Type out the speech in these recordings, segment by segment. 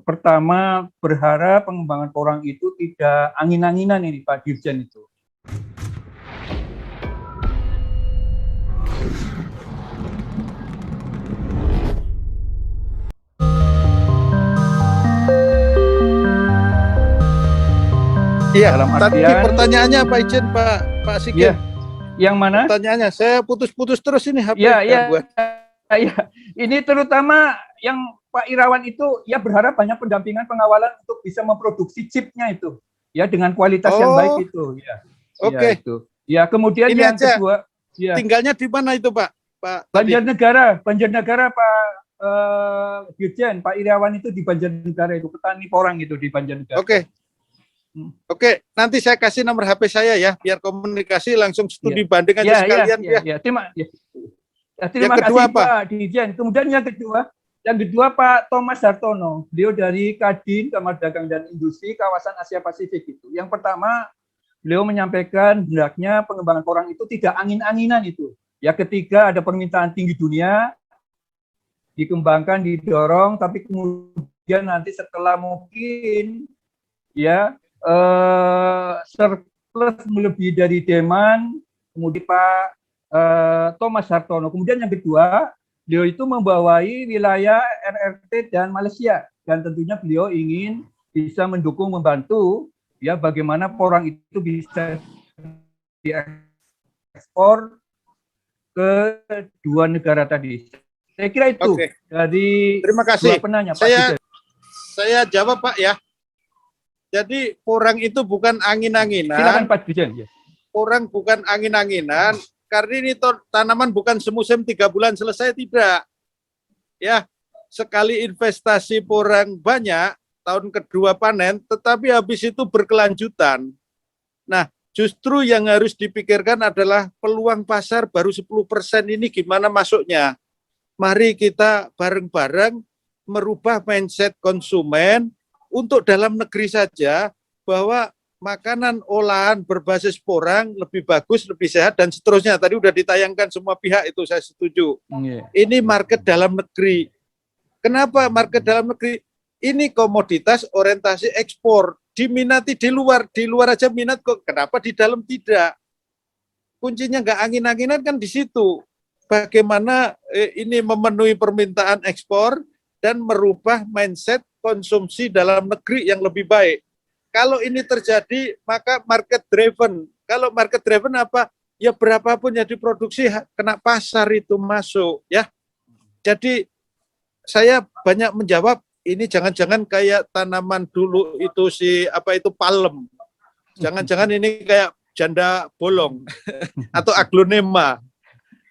Pertama, berharap pengembangan porang itu tidak angin-anginan ini Pak Dirjen itu. Iya, tadi pertanyaannya Pak Ijen, Pak Sigit. Ya, yang mana? Pertanyaannya, saya putus-putus terus ini HP. Ya. Ini terutama yang Pak Irawan itu ya berharap banyak pendampingan pengawalan untuk bisa memproduksi chipnya itu, ya dengan kualitas yang baik itu. Ya. Oke. Ya, kemudian ini yang aja. kedua, ya. Tinggalnya di mana itu Pak? Banjarnegara Pak Dirjen, Pak Irawan itu di Banjarnegara itu, petani porang itu di Banjarnegara. Oke, nanti saya kasih nomor HP saya ya, biar komunikasi langsung studi banding aja sekalian ya. Terima kasih Pak Dirjen. Kemudian yang kedua Pak Thomas Hartono, beliau dari Kadin Kamar Dagang dan Industri kawasan Asia Pasifik itu. Yang pertama, beliau menyampaikan hendaknya pengembangan porang itu tidak angin-anginan itu. Ya, ketika ada permintaan tinggi dunia dikembangkan, didorong, tapi kemudian nanti setelah mungkin ya surplus melebihi dari demand, kemudian Pak Thomas Hartono. Kemudian yang kedua, beliau itu membawai wilayah RRT dan Malaysia, dan tentunya beliau ingin bisa mendukung, membantu ya bagaimana porang itu bisa diekspor ke dua negara tadi. Saya kira itu dari terima kasih. Dua penanya, Pak. Saya jawab Pak ya. Jadi porang itu bukan angin-anginan. Silakan Pak Dirjen. Ya. Porang bukan angin-anginan, karena ini tanaman bukan semusim 3 bulan selesai, tidak. Ya, sekali investasi porang banyak, tahun kedua panen, tetapi habis itu berkelanjutan. Nah, justru yang harus dipikirkan adalah peluang pasar baru 10% ini gimana masuknya. Mari kita bareng-bareng merubah mindset konsumen untuk dalam negeri saja, bahwa makanan olahan berbasis porang lebih bagus, lebih sehat, dan seterusnya. Tadi udah ditayangkan semua pihak itu, saya setuju. Ini market dalam negeri. Kenapa market dalam negeri? Ini komoditas orientasi ekspor, diminati di luar aja minat kok. Kenapa di dalam tidak? Kuncinya nggak angin-anginan kan di situ. Bagaimana ini memenuhi permintaan ekspor dan merubah mindset konsumsi dalam negeri yang lebih baik. Kalau ini terjadi, maka market driven. Kalau market driven apa? Ya berapapun yang diproduksi kena pasar itu masuk ya. Jadi saya banyak menjawab, ini jangan-jangan kayak tanaman dulu itu palem. Jangan-jangan ini kayak janda bolong atau aglonema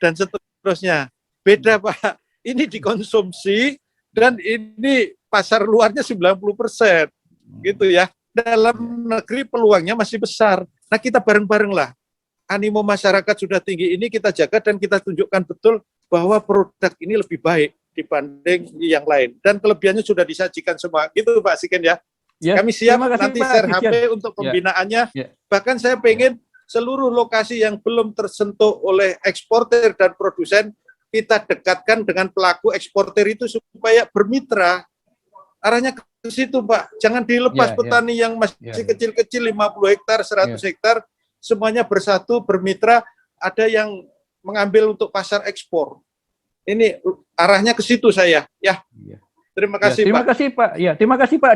dan seterusnya. Beda Pak. Ini dikonsumsi dan ini pasar luarnya 90%. Gitu ya. Dalam negeri peluangnya masih besar. Nah, kita bareng-bareng lah. Animo masyarakat sudah tinggi ini kita jaga dan kita tunjukkan betul bahwa produk ini lebih baik dibanding yang lain. Dan kelebihannya sudah disajikan semua. Gitu Pak Siken ya. Kami siap nanti share HP untuk pembinaannya. Bahkan saya pengen seluruh lokasi yang belum tersentuh oleh eksportir dan produsen, kita dekatkan dengan pelaku eksportir itu supaya bermitra. Arahnya ke situ Pak. Jangan dilepas petani yang masih kecil-kecil 50 hektar, 100 hektar, semuanya bersatu, bermitra, ada yang mengambil untuk pasar ekspor. Ini arahnya ke situ saya. Ya. Terima kasih terima Pak. Kasih Pak. Ya, terima kasih Pak.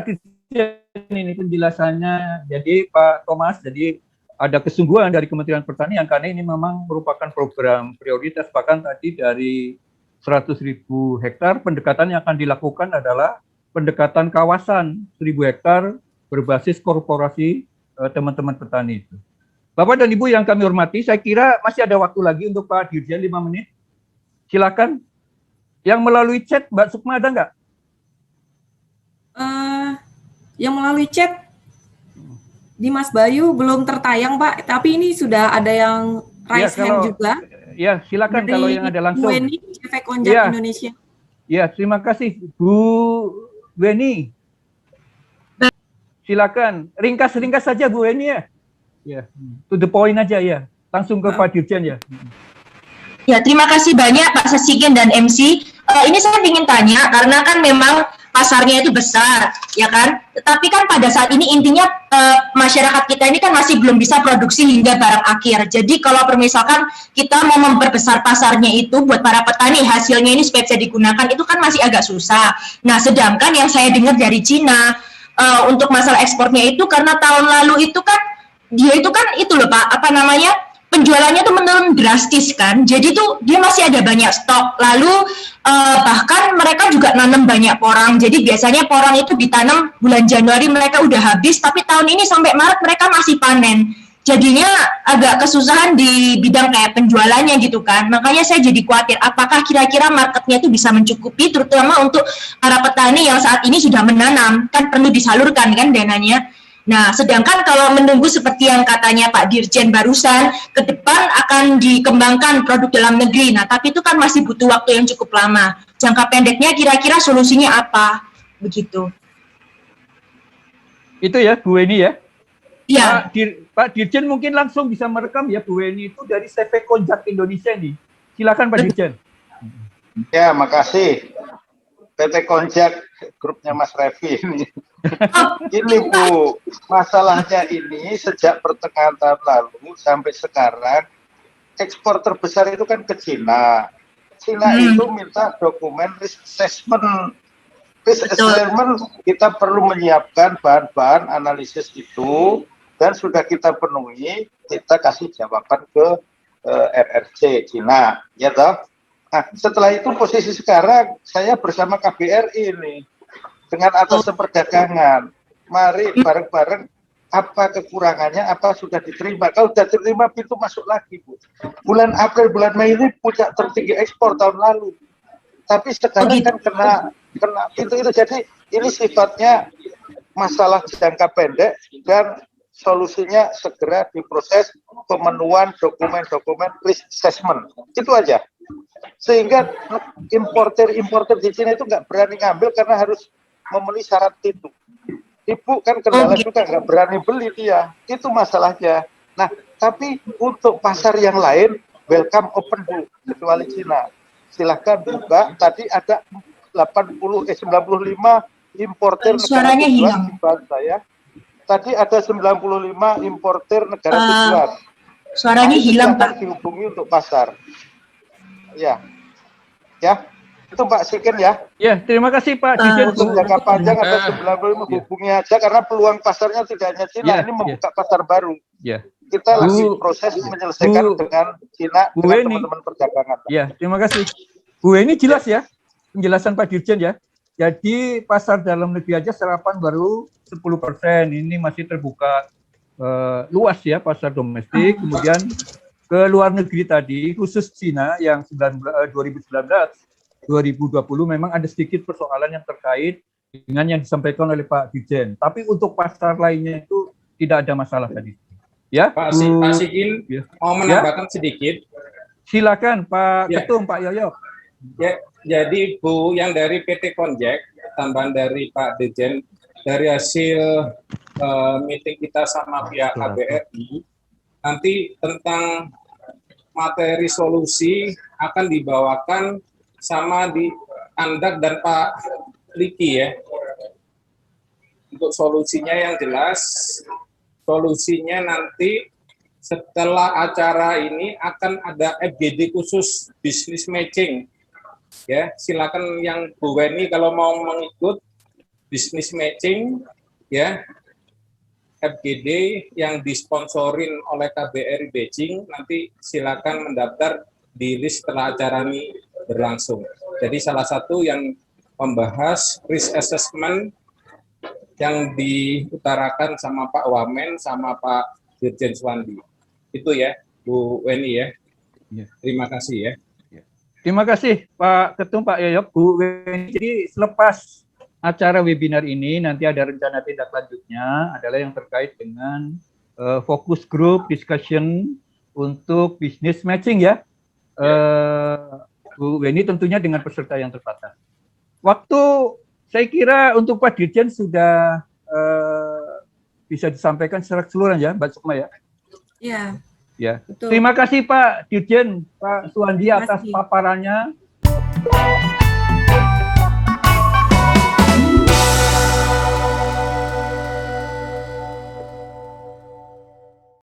Ini penjelasannya. Jadi Pak Thomas, jadi ada kesungguhan dari Kementerian Pertanian karena ini memang merupakan program prioritas. Bahkan tadi dari 100.000 hektar pendekatan yang akan dilakukan adalah pendekatan kawasan 1.000 hektar berbasis korporasi teman-teman petani itu. Bapak dan Ibu yang kami hormati, saya kira masih ada waktu lagi untuk Pak Dirjen 5 menit. Silakan. Yang melalui chat, Mbak Sukma ada nggak? Yang melalui chat, di Mas Bayu belum tertayang Pak, tapi ini sudah ada yang raise hand juga. Ya, silakan kalau yang ada langsung. Bu Weni, Efek Konjak Indonesia. Ya, terima kasih Bu Weni. Silakan, ringkas-ringkas saja Bu Weni ya. Ya, to the point aja ya. Langsung ke Pak Dirjen ya. Ya, terima kasih banyak Pak Sasigen dan MC. Ini saya ingin tanya, karena kan memang pasarnya itu besar, ya kan? Tetapi kan pada saat ini intinya masyarakat kita ini kan masih belum bisa produksi hingga barang akhir. Jadi kalau misalkan kita mau memperbesar pasarnya itu buat para petani, hasilnya ini supaya bisa digunakan, itu kan masih agak susah. Nah, sedangkan yang saya dengar dari Cina, untuk masalah ekspornya itu karena tahun lalu itu kan dia itu kan itu loh Pak, apa namanya, penjualannya tuh menurun drastis kan, jadi tuh dia masih ada banyak stok, lalu bahkan mereka juga nanam banyak porang, jadi biasanya porang itu ditanam bulan Januari mereka udah habis, tapi tahun ini sampai Maret mereka masih panen, jadinya agak kesusahan di bidang kayak penjualannya gitu kan, makanya saya jadi khawatir apakah kira-kira marketnya itu bisa mencukupi, terutama untuk para petani yang saat ini sudah menanam, kan perlu disalurkan kan dananya. Nah, sedangkan kalau menunggu seperti yang katanya Pak Dirjen barusan, ke depan akan dikembangkan produk dalam negeri. Nah, tapi itu kan masih butuh waktu yang cukup lama. Jangka pendeknya kira-kira solusinya apa? Begitu. Itu ya, Bu Weni ya? Iya. Pak Dirjen mungkin langsung bisa merekam ya, Bu Weni itu dari CV Konjak Indonesia nih. Silakan Pak Dirjen. Ya, makasih. PT Konjak, grupnya Mas Revi ini. Ini Bu, masalahnya ini sejak pertengahan tahun lalu sampai sekarang, ekspor terbesar itu kan ke Cina. Cina itu minta dokumen risk assessment. Risk assessment kita perlu menyiapkan bahan-bahan analisis itu, dan sudah kita penuhi, kita kasih jawaban ke RRC Cina, ya toh. Nah, setelah itu posisi sekarang saya bersama KBRI ini dengan atas perdagangan. Mari bareng-bareng apa kekurangannya, apa sudah diterima. Kalau sudah diterima pintu masuk lagi, Bu. Bulan April, bulan Mei ini puncak tertinggi ekspor tahun lalu. Tapi sekarang kan kena pintu itu. Jadi ini sifatnya masalah jangka pendek dan solusinya segera diproses pemenuhan dokumen-dokumen risk assessment. Itu aja. Sehingga importer di Cina itu nggak berani ngambil karena harus memenuhi syarat itu. Ibu kan kendala juga nggak berani beli dia. Itu masalahnya. Nah, tapi untuk pasar yang lain, welcome open Bu, kecuali Cina. Silahkan buka. Tadi ada 95 importer negara tujuan di bank saya. Tadi ada 95 importer negara tujuan. Suaranya hilang Pak. Dihubungi untuk pasar. Ya, itu Pak Sikin ya. Ya, terima kasih Pak Dirjen. Untuk jangka panjang ada 95 hubungi aja karena peluang pasarnya tidak hanya Cina, ini membuka pasar baru. Ya. Kita lagi proses menyelesaikan dengan Cina, dengan teman-teman perdagangan. Ya, terima kasih. Bu, ini jelas ya penjelasan Pak Dirjen ya. Jadi pasar dalam negeri aja serapan baru 10%. Ini masih terbuka luas ya pasar domestik. Kemudian ke luar negeri tadi, khusus Cina yang 2019, 2020 memang ada sedikit persoalan yang terkait dengan yang disampaikan oleh Pak Dirjen. Tapi untuk pasar lainnya itu tidak ada masalah tadi. Ya, Pak Sikin mau menambahkan sedikit. Silakan Pak Ketum, Pak Yoyo. Ya, jadi Bu, yang dari PT Konjak, tambahan dari Pak Dirjen, dari hasil meeting kita sama pihak KBRI, nanti tentang materi solusi akan dibawakan sama di Andak dan Pak Liki ya. Untuk solusinya yang jelas, solusinya nanti setelah acara ini akan ada FGD khusus business matching. Ya, silakan yang Bu Weni kalau mau mengikut business matching ya. FGD yang disponsorin oleh KBRI Beijing, nanti silakan mendaftar di list setelah acara ini berlangsung. Jadi salah satu yang membahas risk assessment yang diutarakan sama Pak Wamen sama Pak Dirjen Swandi. Itu ya, Bu Weni ya. Terima kasih ya. Terima kasih Pak Ketum, Pak Yoyok, Bu Weni. Jadi selepas acara webinar ini nanti ada rencana tindak lanjutnya adalah yang terkait dengan fokus group discussion untuk business matching ya. Bu Weni tentunya dengan peserta yang terbatas. Waktu saya kira untuk Pak Dirjen sudah bisa disampaikan secara keseluruhan ya, Mbak Sukma ya. Iya. Ya. Betul. Terima kasih Pak Dirjen, Pak Suwandi atas paparannya.